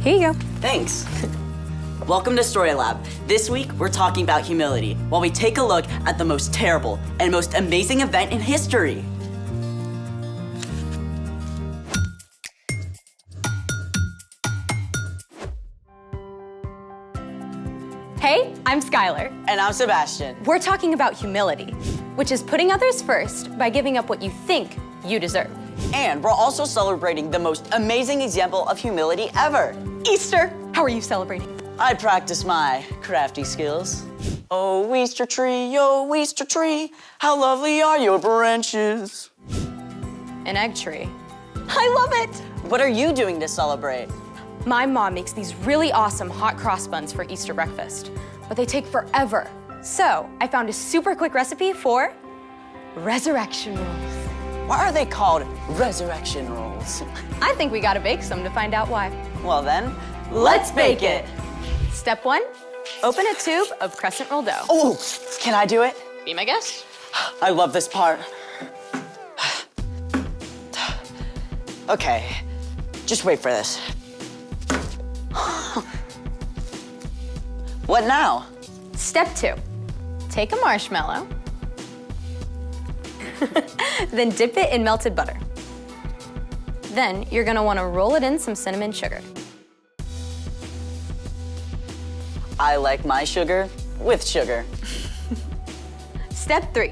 Here you go. Thanks. Welcome to StoryLab. This week, we're talking about humility, while we take a look at the most terrible and most amazing event in history. Hey, I'm Skylar. And I'm Sebastian. We're talking about humility, which is putting others first by giving up what you think you deserve. And we're also celebrating the most amazing example of humility ever. Easter! How are you celebrating? I practice my crafty skills. Oh, Easter tree, how lovely are your branches. An egg tree. I love it! What are you doing to celebrate? My mom makes these really awesome hot cross buns for Easter breakfast, but they take forever. So I found a super quick recipe for resurrection rolls. Why are they called resurrection rolls? I think we gotta bake some to find out why. Well then, let's bake it. Step 1, open a tube of crescent roll dough. Oh, can I do it? Be my guest. I love this part. Okay, just wait for this. What now? Step 2, take a marshmallow, then dip it in melted butter. Then you're gonna wanna roll it in some cinnamon sugar. I like my sugar with sugar. Step 3,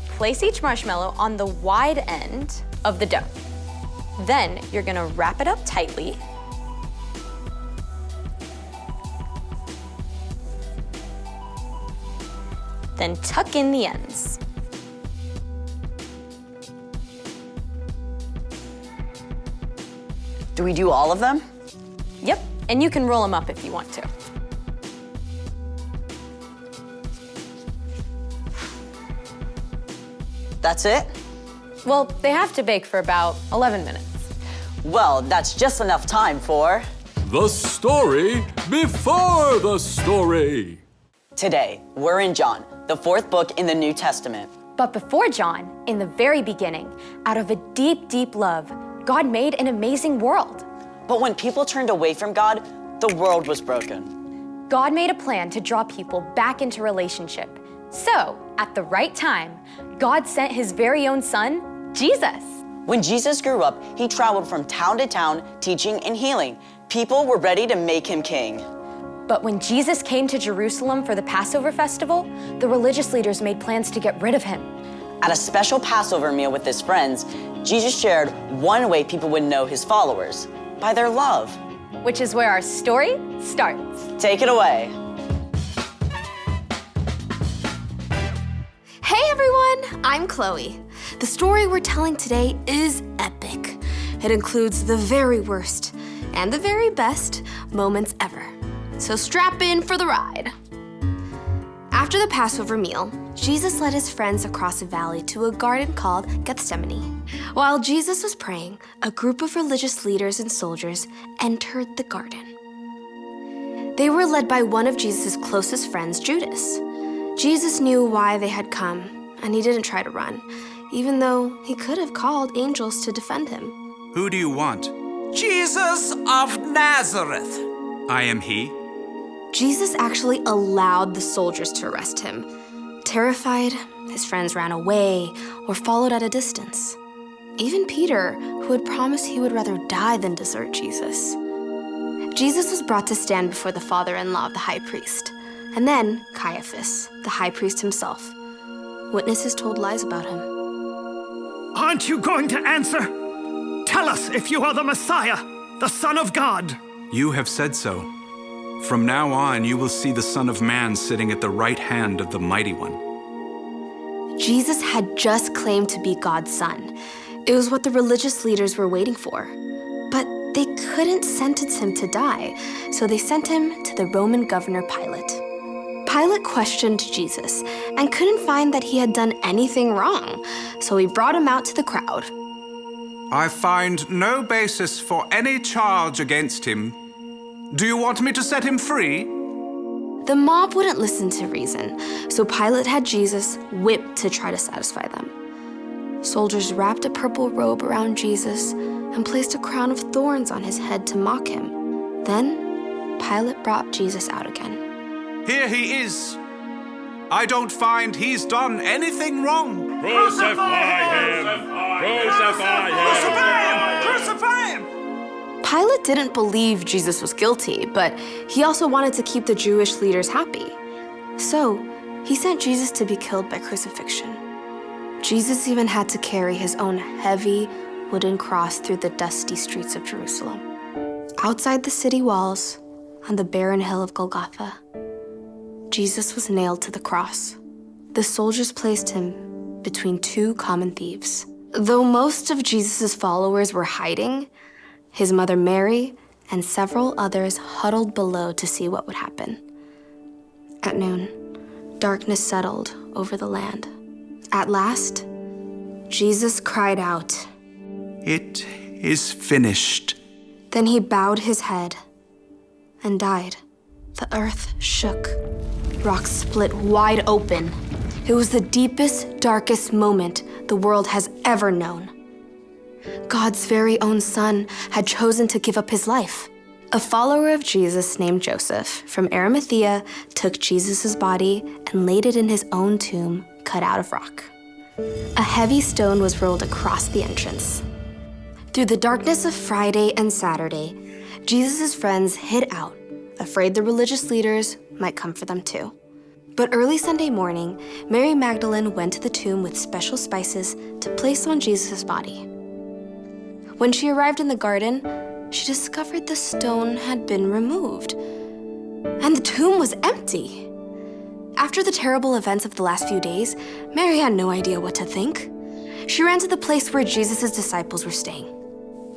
place each marshmallow on the wide end of the dough. Then you're gonna wrap it up tightly. Then tuck in the ends. Do we do all of them? Yep, and you can roll them up if you want to. That's it? Well, they have to bake for about 11 minutes. Well, that's just enough time for... The story before the story. Today, we're in John, the 4th book in the New Testament. But before John, in the very beginning, out of a deep, deep love, God made an amazing world. But when people turned away from God, the world was broken. God made a plan to draw people back into relationship. So, at the right time, God sent his very own son, Jesus. When Jesus grew up, he traveled from town to town, teaching and healing. People were ready to make him king. But when Jesus came to Jerusalem for the Passover festival, the religious leaders made plans to get rid of him. At a special Passover meal with his friends, Jesus shared one way people would know his followers, by their love. Which is where our story starts. Take it away. Hey everyone, I'm Chloe. The story we're telling today is epic. It includes the very worst and the very best moments ever. So strap in for the ride. After the Passover meal, Jesus led his friends across a valley to a garden called Gethsemane. While Jesus was praying, a group of religious leaders and soldiers entered the garden. They were led by one of Jesus' closest friends, Judas. Jesus knew why they had come, and he didn't try to run, even though he could have called angels to defend him. Who do you want? Jesus of Nazareth. I am he. Jesus actually allowed the soldiers to arrest him. Terrified, his friends ran away or followed at a distance. Even Peter, who had promised he would rather die than desert Jesus. Jesus was brought to stand before the father-in-law of the high priest, and then Caiaphas, the high priest himself. Witnesses told lies about him. Aren't you going to answer? Tell us if you are the Messiah, the Son of God. You have said so. From now on, you will see the Son of Man sitting at the right hand of the Mighty One. Jesus had just claimed to be God's son. It was what the religious leaders were waiting for. But they couldn't sentence him to die, so they sent him to the Roman governor Pilate. Pilate questioned Jesus and couldn't find that he had done anything wrong, so he brought him out to the crowd. I find no basis for any charge against him. Do you want me to set him free? The mob wouldn't listen to reason, so Pilate had Jesus whipped to try to satisfy them. Soldiers wrapped a purple robe around Jesus and placed a crown of thorns on his head to mock him. Then Pilate brought Jesus out again. Here he is. I don't find he's done anything wrong. Crucify him! Crucify him! Crucify him! Pilate didn't believe Jesus was guilty, but he also wanted to keep the Jewish leaders happy. So he sent Jesus to be killed by crucifixion. Jesus even had to carry his own heavy wooden cross through the dusty streets of Jerusalem. Outside the city walls, on the barren hill of Golgotha, Jesus was nailed to the cross. The soldiers placed him between two common thieves. Though most of Jesus' followers were hiding, his mother Mary and several others huddled below to see what would happen. At noon, darkness settled over the land. At last, Jesus cried out. It is finished. Then he bowed his head and died. The earth shook. Rocks split wide open. It was the deepest, darkest moment the world has ever known. God's very own son had chosen to give up his life. A follower of Jesus named Joseph from Arimathea took Jesus' body and laid it in his own tomb cut out of rock. A heavy stone was rolled across the entrance. Through the darkness of Friday and Saturday, Jesus' friends hid out, afraid the religious leaders might come for them too. But early Sunday morning, Mary Magdalene went to the tomb with special spices to place on Jesus' body. When she arrived in the garden, she discovered the stone had been removed, and the tomb was empty. After the terrible events of the last few days, Mary had no idea what to think. She ran to the place where Jesus' disciples were staying.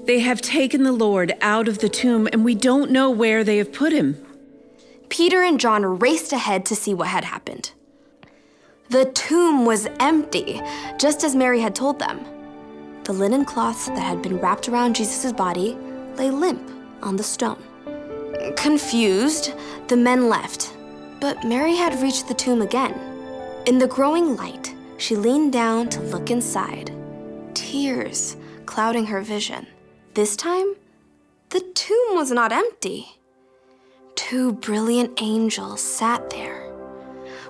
They have taken the Lord out of the tomb, and we don't know where they have put him. Peter and John raced ahead to see what had happened. The tomb was empty, just as Mary had told them. The linen cloths that had been wrapped around Jesus' body lay limp on the stone. Confused, the men left, but Mary had reached the tomb again. In the growing light, she leaned down to look inside, tears clouding her vision. This time, the tomb was not empty. Two brilliant angels sat there.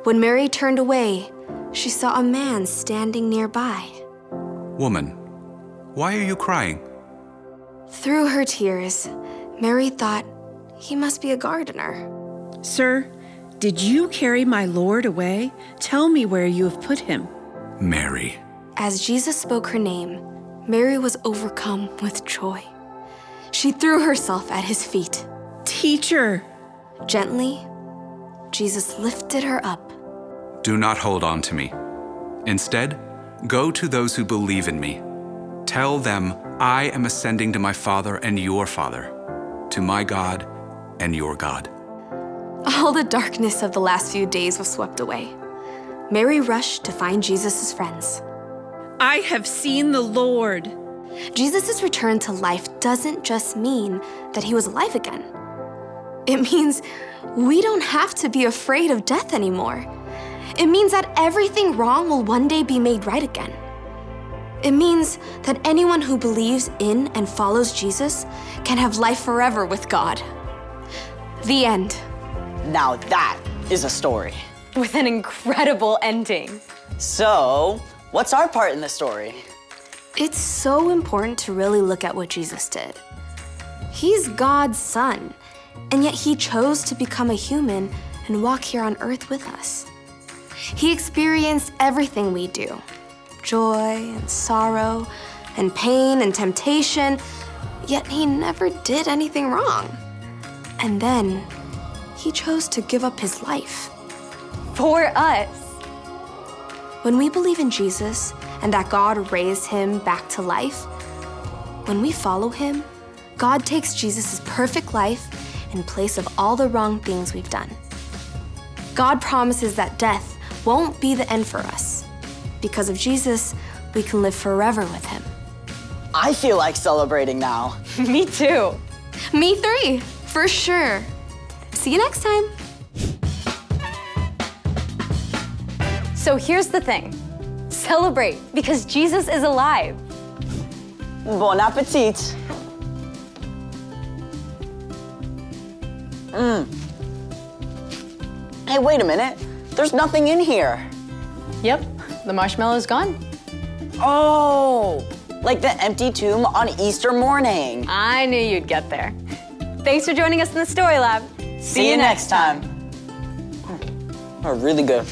When Mary turned away, she saw a man standing nearby. Woman, why are you crying? Through her tears, Mary thought he must be a gardener. Sir, did you carry my Lord away? Tell me where you have put him. Mary. As Jesus spoke her name, Mary was overcome with joy. She threw herself at his feet. Teacher! Gently, Jesus lifted her up. Do not hold on to me. Instead, go to those who believe in me. Tell them I am ascending to my Father and your Father, to my God and your God. All the darkness of the last few days was swept away. Mary rushed to find Jesus' friends. I have seen the Lord. Jesus' return to life doesn't just mean that he was alive again. It means we don't have to be afraid of death anymore. It means that everything wrong will one day be made right again. It means that anyone who believes in and follows Jesus can have life forever with God. The end. Now that is a story. With an incredible ending. So, what's our part in the story? It's so important to really look at what Jesus did. He's God's son, and yet he chose to become a human and walk here on earth with us. He experienced everything we do, joy and sorrow and pain and temptation, yet he never did anything wrong. And then he chose to give up his life. For us. When we believe in Jesus and that God raised him back to life, when we follow him, God takes Jesus' perfect life in place of all the wrong things we've done. God promises that death won't be the end for us. Because of Jesus, we can live forever with him. I feel like celebrating now. Me too. Me three, for sure. See you next time. So here's the thing. Celebrate because Jesus is alive. Bon appetit. Hey, wait a minute. There's nothing in here. Yep, the marshmallow's gone. Oh, like the empty tomb on Easter morning. I knew you'd get there. Thanks for joining us in the Story Lab. See you next time. Oh, really good.